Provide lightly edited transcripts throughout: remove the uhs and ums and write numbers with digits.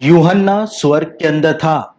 यूहन्ना स्वर्ग के अंदर था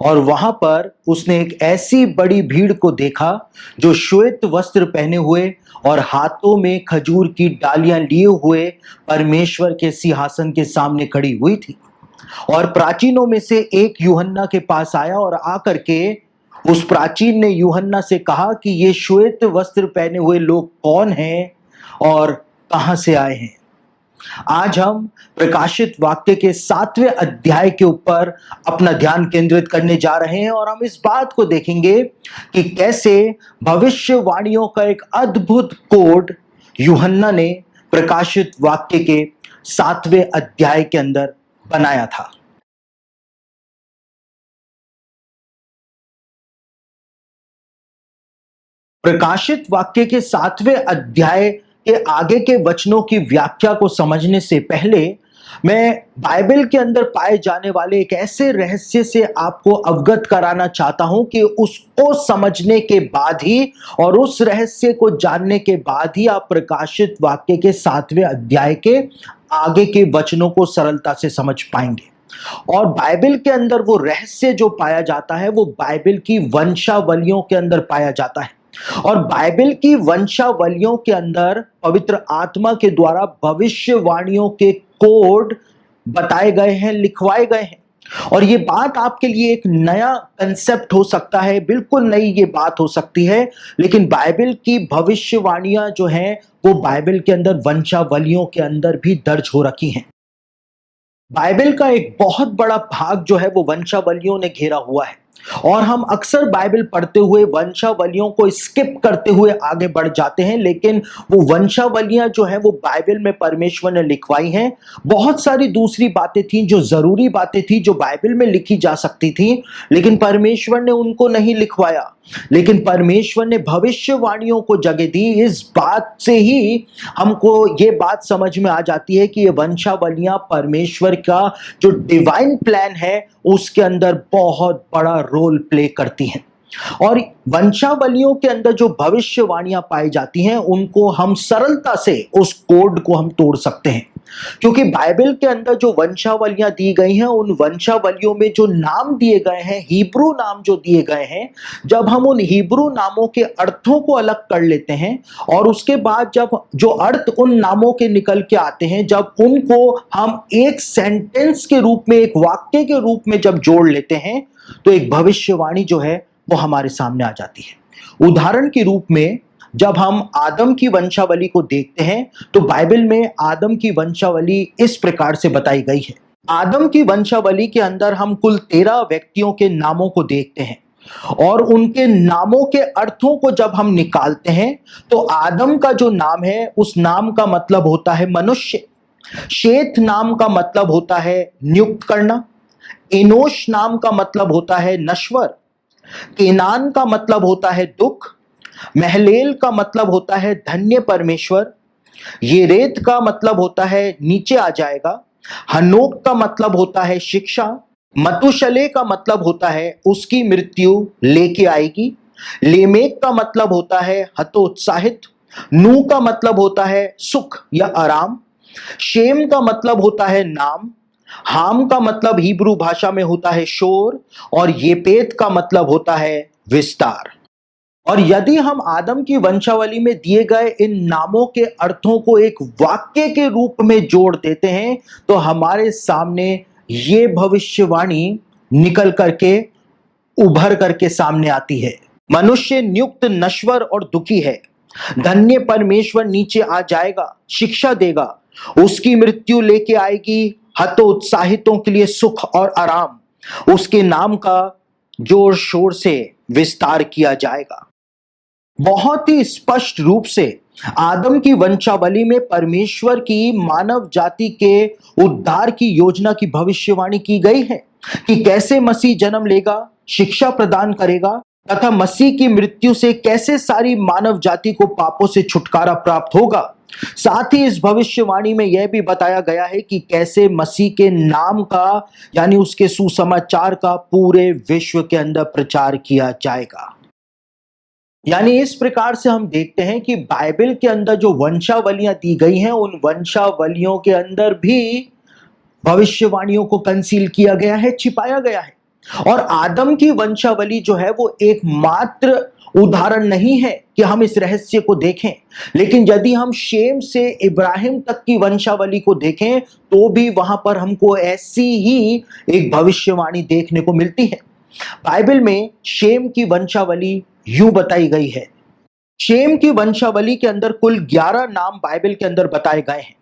और वहां पर उसने एक ऐसी बड़ी भीड़ को देखा जो श्वेत वस्त्र पहने हुए और हाथों में खजूर की डालियां लिए हुए परमेश्वर के सिंहासन के सामने खड़ी हुई थी। और प्राचीनों में से एक यूहन्ना के पास आया और आकर के उस प्राचीन ने यूहन्ना से कहा कि ये श्वेत वस्त्र पहने हुए लोग कौन हैं और कहां से आए हैं। आज हम प्रकाशित वाक्य के 7वें अध्याय के ऊपर अपना ध्यान केंद्रित करने जा रहे हैं और हम इस बात को देखेंगे कि कैसे भविष्यवाणियों का एक अद्भुत कोड यूहन्ना ने प्रकाशित वाक्य के 7वें अध्याय के अंदर बनाया था। प्रकाशित वाक्य के 7वें अध्याय के आगे के वचनों की व्याख्या को समझने से पहले मैं बाइबल के अंदर पाए जाने वाले एक ऐसे रहस्य से आपको अवगत कराना चाहता हूं कि उसको समझने के बाद ही और उस रहस्य को जानने के बाद ही आप प्रकाशित वाक्य के 7वें अध्याय के आगे के वचनों को सरलता से समझ पाएंगे। और बाइबल के अंदर वो रहस्य जो पाया जाता है वो बाइबल की वंशावलियों के अंदर पाया जाता है और बाइबल की वंशावलियों के अंदर पवित्र आत्मा के द्वारा भविष्यवाणियों के कोड बताए गए हैं, लिखवाए गए हैं। और ये बात आपके लिए एक नया कंसेप्ट हो सकता है, बिल्कुल नई ये बात हो सकती है, लेकिन बाइबल की भविष्यवाणियां जो हैं वो बाइबल के अंदर वंशावलियों के अंदर भी दर्ज हो रखी हैं। बाइबल का एक बहुत बड़ा भाग जो है वो वंशावलियों ने घेरा हुआ है और हम अक्सर बाइबल पढ़ते हुए वंशावलियों को स्किप करते हुए आगे बढ़ जाते हैं, लेकिन वो वंशावलियां जो है वो बाइबल में परमेश्वर ने लिखवाई हैं। बहुत सारी दूसरी बातें थी जो जरूरी बातें थी जो बाइबल में लिखी जा सकती थी, लेकिन परमेश्वर ने उनको नहीं लिखवाया। लेकिन परमेश्वर ने भविष्यवाणियों को जगह दी। इस बात से ही हमको ये बात समझ में आ जाती है कि ये वंशावलियां परमेश्वर का जो डिवाइन प्लान है उसके अंदर बहुत बड़ा रोल प्ले करती हैं। और वंशावलियों के अंदर जो भविष्यवाणियां पाई जाती हैं उनको हम सरलता से उस कोड को हम तोड़ सकते हैं, क्योंकि बाइबल के अंदर जो वंशावलियां दी गई हैं उन वंशावलियों में जो नाम दिए गए हैं, हिब्रू नाम जो दिए गए हैं, जब हम उन हिब्रू नामों के अर्थों को अलग कर लेते हैं और उसके बाद जब जो अर्थ उन नामों के निकल के आते हैं, जब उनको हम एक सेंटेंस के रूप में, एक वाक्य के रूप में जब जोड़ लेते हैं तो एक भविष्यवाणी जो है वो हमारे सामने आ जाती है। उदाहरण के रूप में जब हम आदम की वंशावली को देखते हैं तो बाइबल में आदम की वंशावली इस प्रकार से बताई गई है। आदम की वंशावली के अंदर हम कुल 13 व्यक्तियों के नामों को देखते हैं और उनके नामों के अर्थों को जब हम निकालते हैं तो आदम का जो नाम है उस नाम का मतलब होता है मनुष्य। शेत नाम का मतलब होता है नियुक्त करना। एनोश नाम का मतलब होता है नश्वर। केनान का मतलब होता है दुख। महलेल का मतलब होता है धन्य परमेश्वर। येरेत का मतलब होता है नीचे आ जाएगा। हनोक का मतलब होता है शिक्षा। मतुशले का मतलब होता है उसकी मृत्यु लेके आएगी। लेमेक का मतलब होता है हतोत्साहित। नू का मतलब होता है सुख या आराम। शेम का मतलब होता है नाम। हाम का मतलब हिब्रू भाषा में होता है शोर और येपेत का मतलब होता है विस्तार। और यदि हम आदम की वंशावली में दिए गए इन नामों के अर्थों को एक वाक्य के रूप में जोड़ देते हैं तो हमारे सामने ये भविष्यवाणी निकल करके उभर करके सामने आती है। मनुष्य नियुक्त, नश्वर और दुखी है। धन्य परमेश्वर नीचे आ जाएगा, शिक्षा देगा, उसकी मृत्यु लेके आएगी, हतोत्साहितों के लिए सुख और आराम, उसके नाम का जोर शोर से विस्तार किया जाएगा। बहुत ही स्पष्ट रूप से आदम की वंशावली में परमेश्वर की मानव जाति के उद्धार की योजना की भविष्यवाणी की गई है कि कैसे मसीह जन्म लेगा, शिक्षा प्रदान करेगा तथा मसीह की मृत्यु से कैसे सारी मानव जाति को पापों से छुटकारा प्राप्त होगा। साथ ही इस भविष्यवाणी में यह भी बताया गया है कि कैसे मसीह के नाम का यानी उसके सुसमाचार का पूरे विश्व के अंदर प्रचार किया जाएगा। यानी इस प्रकार से हम देखते हैं कि बाइबल के अंदर जो वंशावलियां दी गई हैं उन वंशावलियों के अंदर भी भविष्यवाणियों को कंसील किया गया है, छिपाया गया है। और आदम की वंशावली जो है वो एकमात्र उदाहरण नहीं है कि हम इस रहस्य को देखें, लेकिन यदि हम शेम से इब्राहिम तक की वंशावली को देखें तो भी वहां पर हमको ऐसी ही एक भविष्यवाणी देखने को मिलती है। बाइबल में शेम की वंशावली यूं बताई गई है। शेम की वंशावली के अंदर कुल 11 नाम बाइबल के अंदर बताए गए हैं,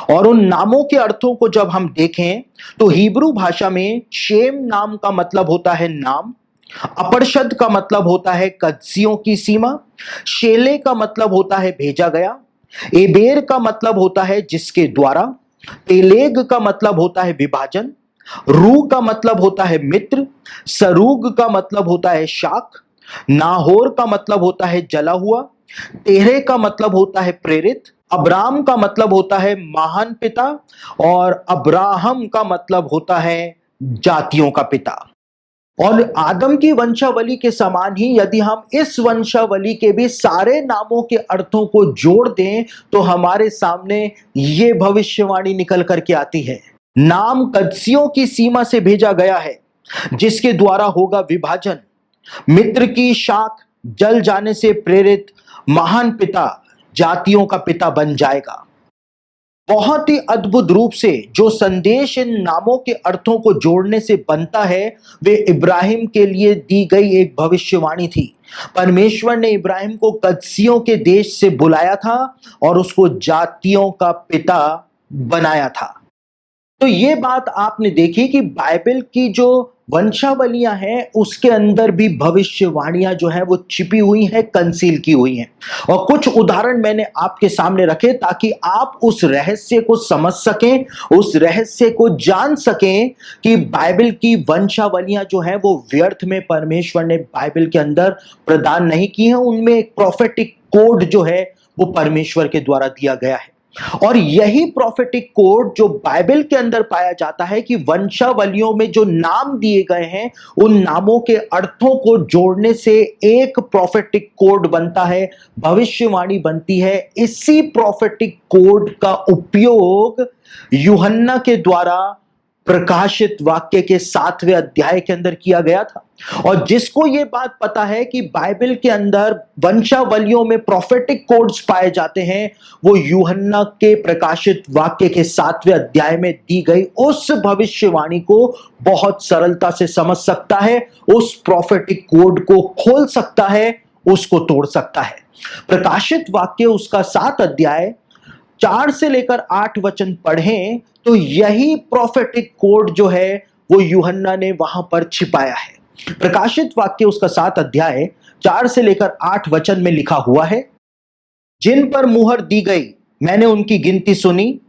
और उन नामों के अर्थों को जब हम देखें तो हिब्रू भाषा में शेम नाम का मतलब होता है नाम, अपरशद का मतलब होता है कदसियों की सीमा, शेले का मतलब होता है भेजा गया, एबेर का मतलब होता है जिसके द्वारा, पेलेग का मतलब होता है विभाजन, रू का मतलब होता है मित्र, सरूग का मतलब होता है शाख, नाहोर का मतलब होता है जला हुआ, तेरे का मतलब होता है प्रेरित, अब्राम का मतलब होता है महान पिता, और अब्राहम का मतलब होता है जातियों का पिता। और आदम की वंशावली के समान ही यदि हम इस वंशावली के भी सारे नामों के अर्थों को जोड़ दें तो हमारे सामने ये भविष्यवाणी निकल करके आती है। नाम कदसियों की सीमा से भेजा गया है जिसके द्वारा होगा विभाजन, मित्र की शाख जल जाने से प्रेरित, महान पिता जातियों का पिता बन जाएगा। बहुत ही अद्भुत रूप से जो संदेश इन नामों के अर्थों को जोड़ने से बनता है वे इब्राहिम के लिए दी गई एक भविष्यवाणी थी। परमेश्वर ने इब्राहिम को कदसियों के देश से बुलाया था और उसको जातियों का पिता बनाया था। तो ये बात आपने देखी कि बाइबल की जो वंशावलियां हैं उसके अंदर भी भविष्यवाणियां जो है वो छिपी हुई हैं, कंसील की हुई हैं। और कुछ उदाहरण मैंने आपके सामने रखे ताकि आप उस रहस्य को समझ सकें, उस रहस्य को जान सकें कि बाइबल की वंशावलियां जो है वो व्यर्थ में परमेश्वर ने बाइबल के अंदर प्रदान नहीं की है। उनमें एक प्रोफेटिक कोड जो है वो परमेश्वर के द्वारा दिया गया है। और यही प्रोफेटिक कोड जो बाइबल के अंदर पाया जाता है कि वंशावलियों में जो नाम दिए गए हैं उन नामों के अर्थों को जोड़ने से एक प्रोफेटिक कोड बनता है, भविष्यवाणी बनती है। इसी प्रोफेटिक कोड का उपयोग यूहन्ना के द्वारा प्रकाशित वाक्य के 7वें अध्याय के अंदर किया गया था। और जिसको ये बात पता है कि बाइबल के अंदर वंशावलियों में प्रोफेटिक कोड्स पाए जाते हैं, वो यूहन्ना के प्रकाशित वाक्य के 7वें अध्याय में दी गई उस भविष्यवाणी को बहुत सरलता से समझ सकता है, उस प्रोफेटिक कोड को खोल सकता है, उसको तोड़ सकता है। प्रकाशित वाक्य उसका 7 अध्याय 4 से लेकर 8 वचन पढ़ें तो यही प्रोफेटिक कोड जो है वो यूहन्ना ने वहां पर छिपाया है। प्रकाशित वाक्य उसका 7 अध्याय 4 से लेकर 8 वचन में लिखा हुआ है, जिन पर मुहर दी गई मैंने उनकी गिनती सुनी,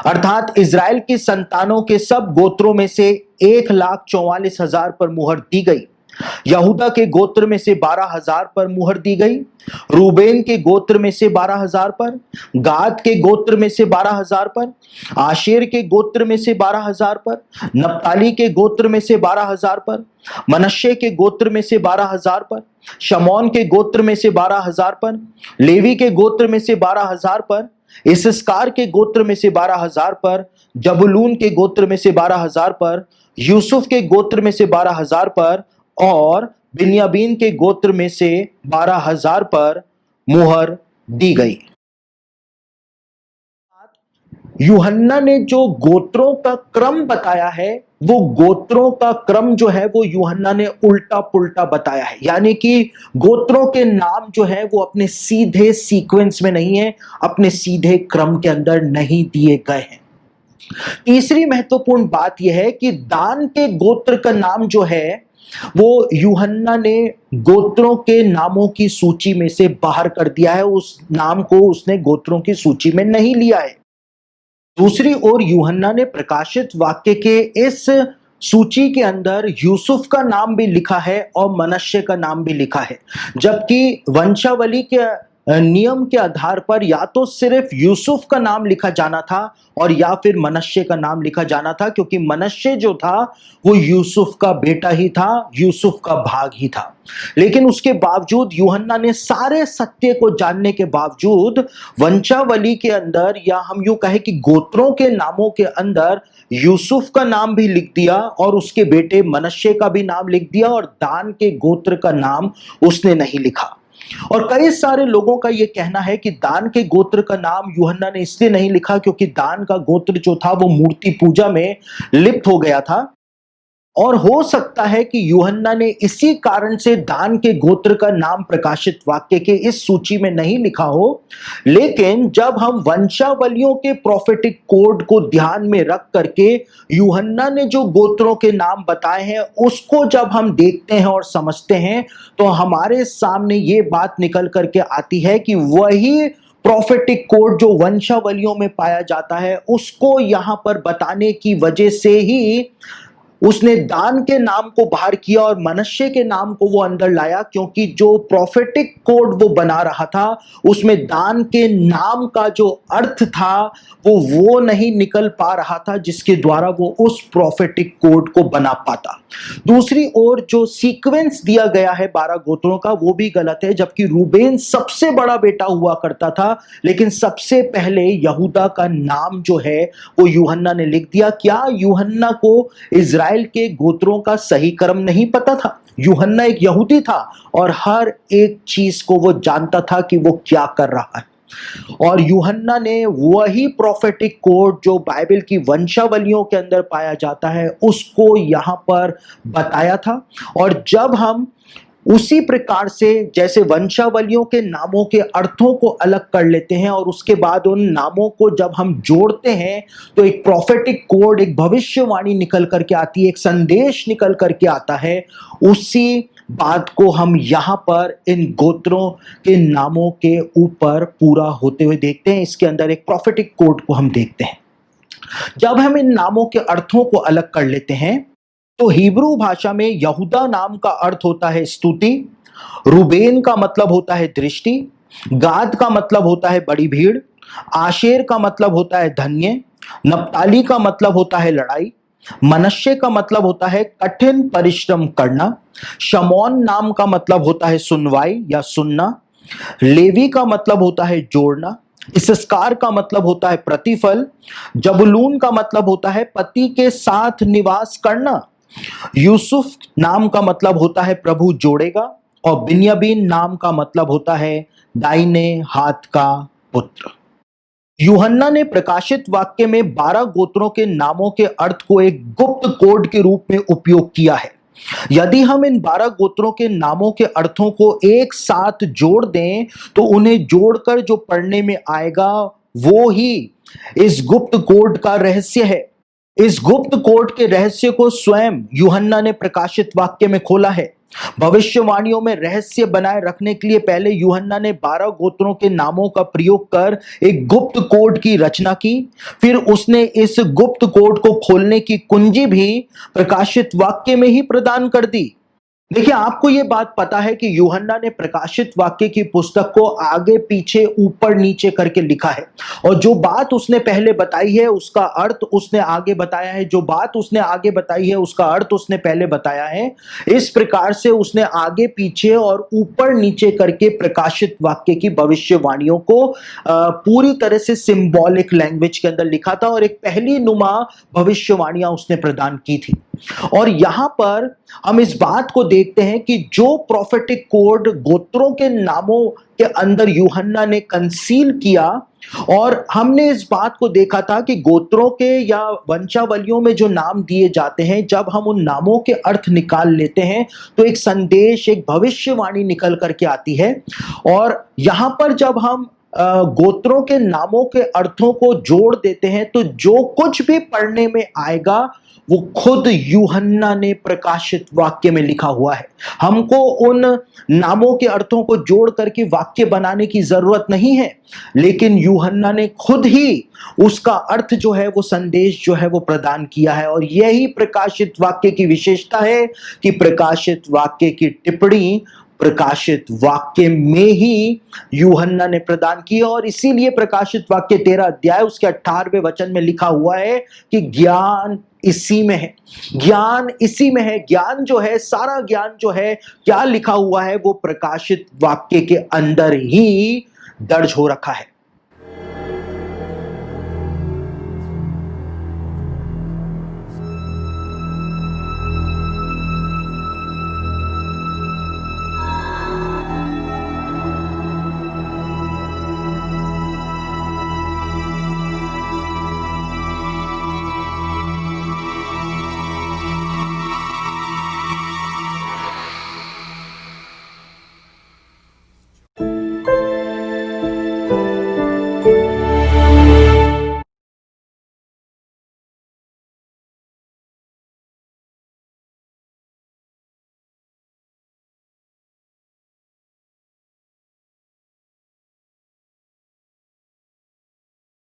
अर्थात इज़राइल की संतानों के सब गोत्रों में से 1,44,000 पर मुहर दी गई। यहूदा के गोत्र में से 12,000 पर मुहर दी गई, रूबेन के गोत्र में से 12,000 पर, गाद के गोत्र में से 12,000 पर, आशेर के गोत्र में से 12,000 पर, नप्ताली के गोत्र में से 12,000 पर, मनश्शे के गोत्र में से 12,000 पर, शमौन के गोत्र में से 12,000 पर, लेवी के गोत्र में से 12,000 पर, इस्साकार के गोत्र में से 12,000 पर, जबूलून के गोत्र में से 12,000 पर, यूसुफ के गोत्र में से 12,000 पर और बिन्यामीन के गोत्र में से 12,000 पर मुहर दी गई। यूहन्ना ने जो गोत्रों का क्रम बताया है वो गोत्रों का क्रम जो है वो यूहन्ना ने उल्टा पुल्टा बताया है, यानी कि गोत्रों के नाम जो है वो अपने सीधे सीक्वेंस में नहीं है, अपने सीधे क्रम के अंदर नहीं दिए गए हैं। तीसरी महत्वपूर्ण बात यह है कि दान के गोत्र का नाम जो है वो यूहन्ना ने गोत्रों के नामों की सूची में से बाहर कर दिया है, उस नाम को उसने गोत्रों की सूची में नहीं लिया है। दूसरी ओर यूहन्ना ने प्रकाशित वाक्य के इस सूची के अंदर यूसुफ का नाम भी लिखा है और मनश्शे का नाम भी लिखा है, जबकि वंशावली के नियम के आधार पर या तो सिर्फ यूसुफ का नाम लिखा जाना था और या फिर मनश्शे का नाम लिखा जाना था, क्योंकि मनश्शे जो था वो यूसुफ का बेटा ही था, यूसुफ का भाग ही था। लेकिन उसके बावजूद यूहन्ना ने सारे सत्य को जानने के बावजूद वंशावली के अंदर, या हम यूं कहें कि गोत्रों के नामों के अंदर, यूसुफ का नाम भी लिख दिया और उसके बेटे मनश्शे का भी नाम लिख दिया, और दान के गोत्र का नाम उसने नहीं लिखा। और कई सारे लोगों का यह कहना है कि दान के गोत्र का नाम यूहन्ना ने इसलिए नहीं लिखा क्योंकि दान का गोत्र जो था वो मूर्ति पूजा में लिप्त हो गया था, और हो सकता है कि यूहन्ना ने इसी कारण से दान के गोत्र का नाम प्रकाशित वाक्य के इस सूची में नहीं लिखा हो। लेकिन जब हम वंशावलियों के प्रोफेटिक कोड को ध्यान में रख करके यूहन्ना ने जो गोत्रों के नाम बताए हैं उसको जब हम देखते हैं और समझते हैं, तो हमारे सामने ये बात निकल करके आती है कि वही प्रोफेटिक कोड जो वंशावलियों में पाया जाता है उसको यहां पर बताने की वजह से ही उसने दान के नाम को बाहर किया और मनश्शे के नाम को वो अंदर लाया, क्योंकि जो प्रोफेटिक कोड वो बना रहा था उसमें दान के नाम का जो अर्थ था वो नहीं निकल पा रहा था जिसके द्वारा वो उस प्रोफेटिक कोड को बना पाता। दूसरी ओर जो सीक्वेंस दिया गया है 12 गोत्रों का वो भी गलत है। जबकि रूबेन सबसे बड़ा बेटा हुआ करता था, लेकिन सबसे पहले यहूदा का नाम जो है वो यूहन्ना ने लिख दिया। क्या यूहन्ना को इजराइल के गोत्रों का सही क्रम नहीं पता था? यूहन्ना एक यहूदी था और हर एक चीज को वो जानता था कि वो क्या कर रहा है, और यूहन्ना ने वही प्रोफेटिक कोड जो बाइबल की वंशावलियों के अंदर पाया जाता है उसको यहां पर बताया था। और जब हम उसी प्रकार से जैसे वंशावलियों के नामों के अर्थों को अलग कर लेते हैं और उसके बाद उन नामों को जब हम जोड़ते हैं तो एक प्रोफेटिक कोड, एक भविष्यवाणी निकल करके आती है, एक संदेश निकल करके आता है, उसी बात को हम यहां पर इन गोत्रों के नामों के ऊपर पूरा होते हुए देखते हैं। इसके अंदर एक प्रोफेटिक कोड को हम देखते हैं। जब हम इन नामों के अर्थों को अलग कर लेते हैं तो हिब्रू भाषा में यहूदा नाम का अर्थ होता है स्तुति, रूबेन का मतलब होता है दृष्टि, गाद का मतलब होता है बड़ी भीड़, आशेर का मतलब होता है धन्य, नप्ताली का मतलब होता है लड़ाई, मनश्शे का मतलब होता है कठिन परिश्रम करना, शमौन नाम का मतलब होता है सुनवाई या सुनना, लेवी का मतलब होता है जोड़ना, इसस्कार का मतलब होता है प्रतिफल, जबूलून का मतलब होता है पति के साथ निवास करना, यूसुफ नाम का मतलब होता है प्रभु जोड़ेगा, और बिन्यामीन नाम का मतलब होता है दाहिने हाथ का पुत्र। यूहन्ना ने प्रकाशित वाक्य में 12 गोत्रों के नामों के अर्थ को एक गुप्त कोड के रूप में उपयोग किया है। यदि हम इन 12 गोत्रों के नामों के अर्थों को एक साथ जोड़ दें तो उन्हें जोड़कर जो पढ़ने में आएगा वो ही इस गुप्त कोड का रहस्य है। इस गुप्त कोड के रहस्य को स्वयं यूहन्ना ने प्रकाशित वाक्य में खोला है। भविष्यवाणियों में रहस्य बनाए रखने के लिए पहले यूहन्ना ने 12 गोत्रों के नामों का प्रयोग कर एक गुप्त कोड की रचना की। फिर उसने इस गुप्त कोड को खोलने की कुंजी भी प्रकाशित वाक्य में ही प्रदान कर दी। देखिए, आपको यह बात पता है कि यूहन्ना ने प्रकाशित वाक्य की पुस्तक को आगे पीछे ऊपर नीचे करके लिखा है, और जो बात उसने पहले बताई है उसका अर्थ उसने आगे बताया है, जो बात उसने आगे बताई है उसका अर्थ उसने पहले बताया है। इस प्रकार से उसने आगे पीछे और ऊपर नीचे करके प्रकाशित वाक्य की भविष्यवाणियों को पूरी तरह से सिंबॉलिक लैंग्वेज के अंदर लिखा था, और एक पहली नुमा भविष्यवाणियां उसने प्रदान की थी। और यहां पर हम इस बात को देखते हैं कि जो प्रोफेटिक कोड गोत्रों के नामों के अंदर यूहन्ना ने कंसील किया, और हमने इस बात को देखा था कि गोत्रों के या वंशावलियों में जो नाम दिए जाते हैं, जब हम उन नामों के अर्थ निकाल लेते हैं तो एक संदेश, एक भविष्यवाणी निकल करके आती है। और यहां पर जब हम गोत्रों के नामों के अर्थों को जोड़ देते हैं तो जो कुछ भी पढ़ने में आएगा वो खुद यूहन्ना ने प्रकाशित वाक्य में लिखा हुआ है। हमको उन नामों के अर्थों को जोड़ करके वाक्य बनाने की जरूरत नहीं है, लेकिन यूहन्ना ने खुद ही उसका अर्थ जो है, वो संदेश जो है वो प्रदान किया है। और यही प्रकाशित वाक्य की विशेषता है कि प्रकाशित वाक्य की टिप्पणी प्रकाशित वाक्य में ही यूहन्ना ने प्रदान किया। और इसीलिए प्रकाशित वाक्य 13 अध्याय उसके 18वें वचन में लिखा हुआ है कि ज्ञान इसी में है, ज्ञान इसी में है। ज्ञान जो है, सारा ज्ञान जो है, क्या लिखा हुआ है, वो प्रकाशित वाक्य के अंदर ही दर्ज हो रखा है।